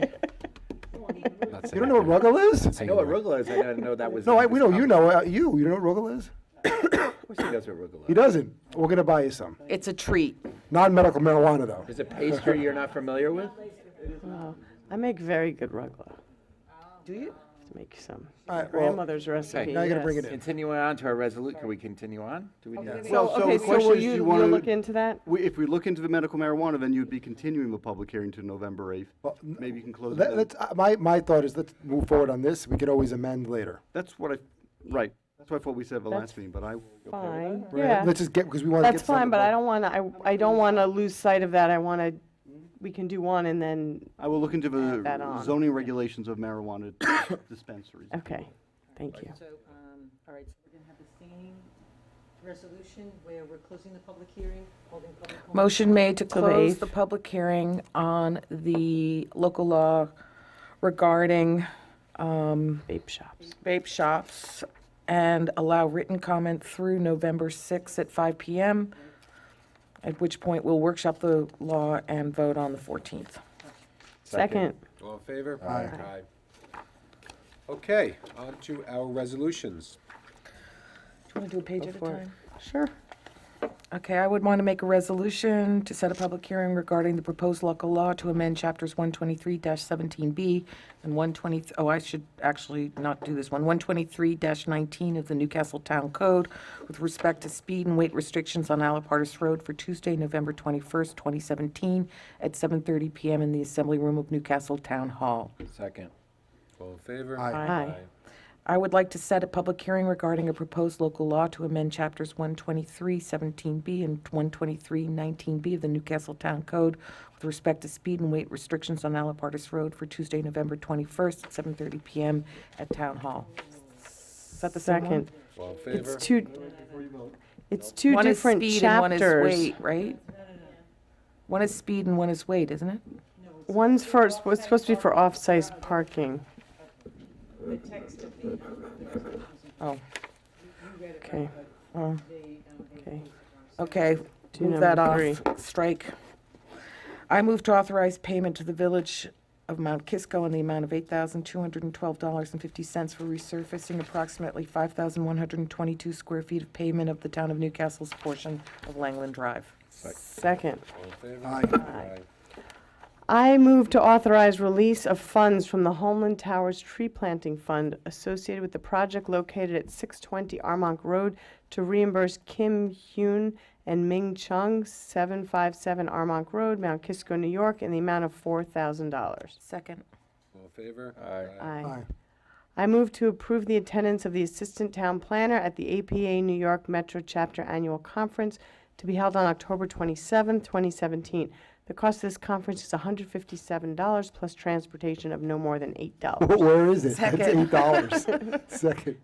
not You saying don't know what that. Rugala is? Saying No, what we're- arugula is, I didn't know that was. No, in we this know, you topic. know, you know what Rugala is? Of course he knows what arugula He is. doesn't. We're gonna buy you some. It's a treat. Non-medical marijuana, though. Is it pastry you're not familiar with? I make very good rugla. Do you? Make some All right, well, grandmother's recipe. now you gotta bring yes. it in. Continuing on to our resolution, can we continue on? Do we need Yeah. to- So, So okay, the so question will is, do you you'll wanna- look into that? If we look into the medical marijuana, then you'd be continuing the public hearing to November 8th. Well, Maybe you can close it Let, then. let's, my thought is let's move forward on this. We could always amend later. That's what right. That's what I thought we said at the That's last meeting, but I. Fine, Right? yeah. Let's just get, because we want to get That's fine, something but I going. don't wanna, I don't wanna lose sight of that. I wanna, we can do one and then, I will look into Add that the on. zoning regulations of marijuana dispensaries. okay, thank you. So, all right, so we're going to have the same resolution where we're closing the public hearing, holding public comment. Motion made to the close 8th. the public hearing on the local law regarding Vape shops. vape shops and allow written comment through November 6th at 5 PM, at which point we'll workshop the law and vote on the 14th. Second, All in favor? Aye. Okay, on to our resolutions. Do you want to do a page at a for it. time? sure. Okay, I would want to make a resolution to set a public hearing regarding the proposed local law to amend chapters 123-17B and 120, I should actually not do this one, 123-19 of the Newcastle Town Code with respect to speed and weight restrictions on Alapartis Road for Tuesday, November 21st, 2017, at 7:30 PM in the Assembly Room of Newcastle Town Hall. Second. All in favor? Aye. Aye. I would like to set a public hearing regarding a proposed local law to amend chapters 123-17B and 123-19B of the Newcastle Town Code with respect to speed and weight restrictions on Alapartis Road for Tuesday, November 21st at 7:30 PM at Town Hall. Is that the same one? Second. All in favor? It's two One is different speed and one is chapters. weight, right? One is speed and one is weight, isn't it? One's first, was supposed to be for off-site parking. Oh, Okay. Oh, okay. okay, Do move that number off, strike. I move to authorize payment to the Village of Mount Kisco in the amount of $8,212.50 for resurfacing approximately 5,122 square feet of pavement of the Town of Newcastle's portion of Langland Drive. Second. All in favor? Aye. I move to authorize release of funds from the Homeland Towers Tree Planting Fund associated with the project located at 620 Armonk Road to reimburse Kim Hyun and Ming Chung, 757 Armonk Road, Mount Kisco, New York, in the amount of $4,000. Second. All in favor? Aye. Aye. I move to approve the attendance of the Assistant Town Planner at the APA New York Metro Chapter Annual Conference to be held on October 27, 2017. The cost of this conference is $157 plus transportation of no more than $8. Where is it? That's Second. $8. Second.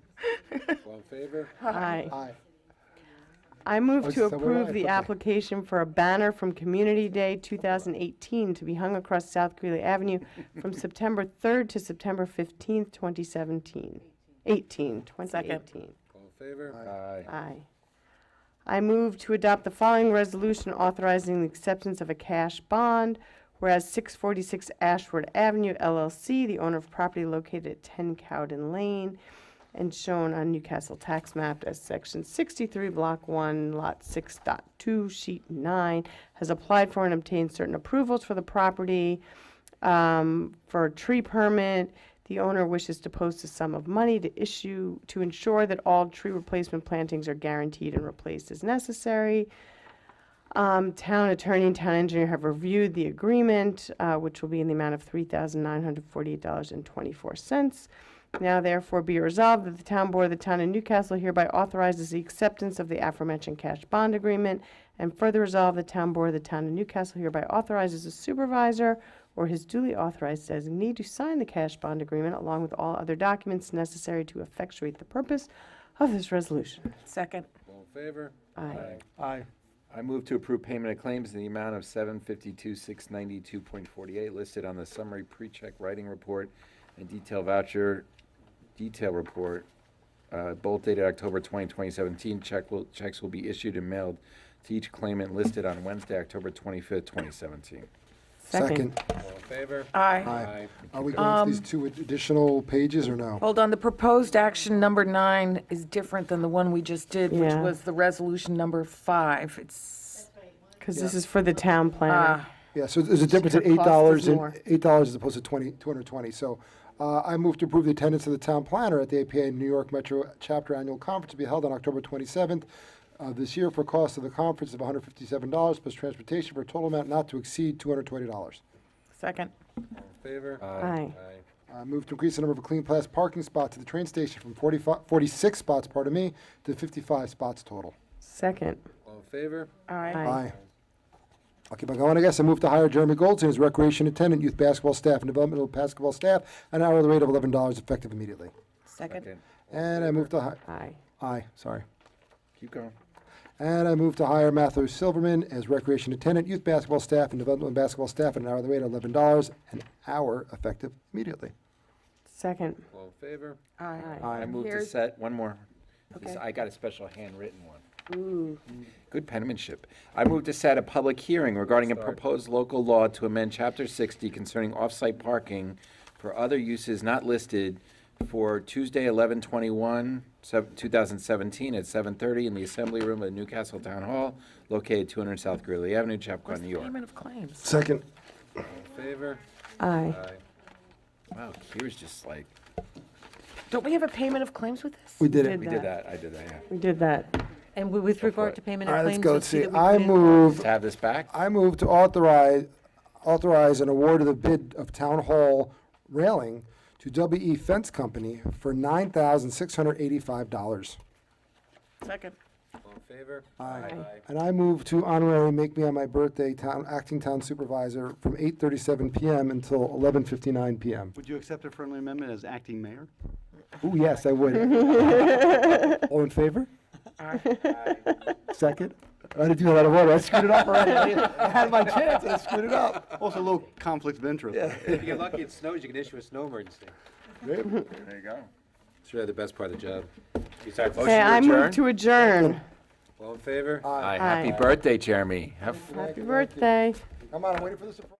All in favor? Aye. Aye. I move Oh, to so would I. approve the Okay. application for a banner from Community Day 2018 to be hung across South Greeley Avenue from September 3rd to September 15th, 2017. 2018. All in favor? Aye. Aye. I move to adopt the following resolution authorizing the acceptance of a cash bond, whereas 646 Ashford Avenue LLC, the owner of property located at 10 Cowden Lane, and shown on Newcastle tax map as Section 63, Block 1, Lot 6.2, Sheet 9, has applied for and obtained certain approvals for the property for a tree permit. The owner wishes to post a sum of money to ensure that all tree replacement plantings are guaranteed and replaced as necessary. Town attorney and town engineer have reviewed the agreement, which will be in the amount of $3,948.24. Now therefore be resolved that the town board of the town of Newcastle hereby authorizes the acceptance of the aforementioned cash bond agreement, and further resolve the town board of the town of Newcastle hereby authorizes a supervisor or his duly authorized designee to sign the cash bond agreement along with all other documents necessary to effectuate the purpose of this resolution. Second. All in favor? Aye. Aye. I move to approve payment of claims in the amount of $752,692.48 listed on the summary pre-check writing report and detail report, both dated October 20, 2017. Checks will be issued and mailed to each claimant listed on Wednesday, October 25th, 2017. Second. All in favor? Aye. Aye. Are we going to these two additional pages or no? Hold on, the proposed action number 9 is different than the one we just did, which Yeah. was the resolution number 5. It's, Because this is for the town planner. Yeah, so there's a difference at Your cost is $8 more. $8 as opposed to 220. So I move to approve the attendance of the town planner at the APA New York Metro Chapter Annual Conference to be held on October 27th this year for a cost of the conference of $157 plus transportation for a total amount not to exceed $220. Second. Favor? Aye. I move to increase the number of Clean Pass parking spots at the train station from 46 spots, pardon me, to 55 spots total. Second. All in favor? Aye. I'll keep on going, I guess. I move to hire Jeremy Goldstein as recreation attendant, youth basketball staff, and developmental basketball staff, an hourly rate of $11 effective immediately. Second. And I move to Aye. aye, sorry. Keep going. And I move to hire Matthew Silverman as recreation attendant, youth basketball staff, and developmental basketball staff, at an hourly rate of $11 an hour effective immediately. Second. All in favor? Aye. Aye. I move to Here's- set, one more. Okay. I got a special handwritten one. Ooh. Good penmanship. I move to set a public hearing regarding a Start. proposed local law to amend Chapter 60 concerning off-site parking for other uses not listed for Tuesday, 11/21/2017 at 7:30 in the Assembly Room of Newcastle Town Hall, located 200 South Greeley Avenue, Chappaqua, New York. Payment of claims. Second. All in favor? Aye. Wow, Kira's just like, Don't we have a payment of claims with this? We did it. we did that, I did that, yeah. We did that. And with regard to payment All of right, let's claims, go. you'll Let's see see. that we I put in- move, To have this back? I move to authorize an award of the bid of Town Hall railing to WE Fence Company for $9,685. Second. All in favor? Aye. And I move to honorary make me on my birthday acting town supervisor from 8:37 PM until 11:59 PM. Would you accept a friendly amendment as acting mayor? Oh, yes, I would. All in favor? Second? I didn't do that out of order. I screwed it up already. I had my chance, I screwed it up. Also, a little conflict of interest. If you get lucky it snows, you can issue a snow emergency. There you go. It's really the best part of the job. Besides, Okay, I move to adjourn. all in favor? Aye, Aye. happy birthday, Jeremy. Have Happy birthday. Come on, I'm waiting for the surprise.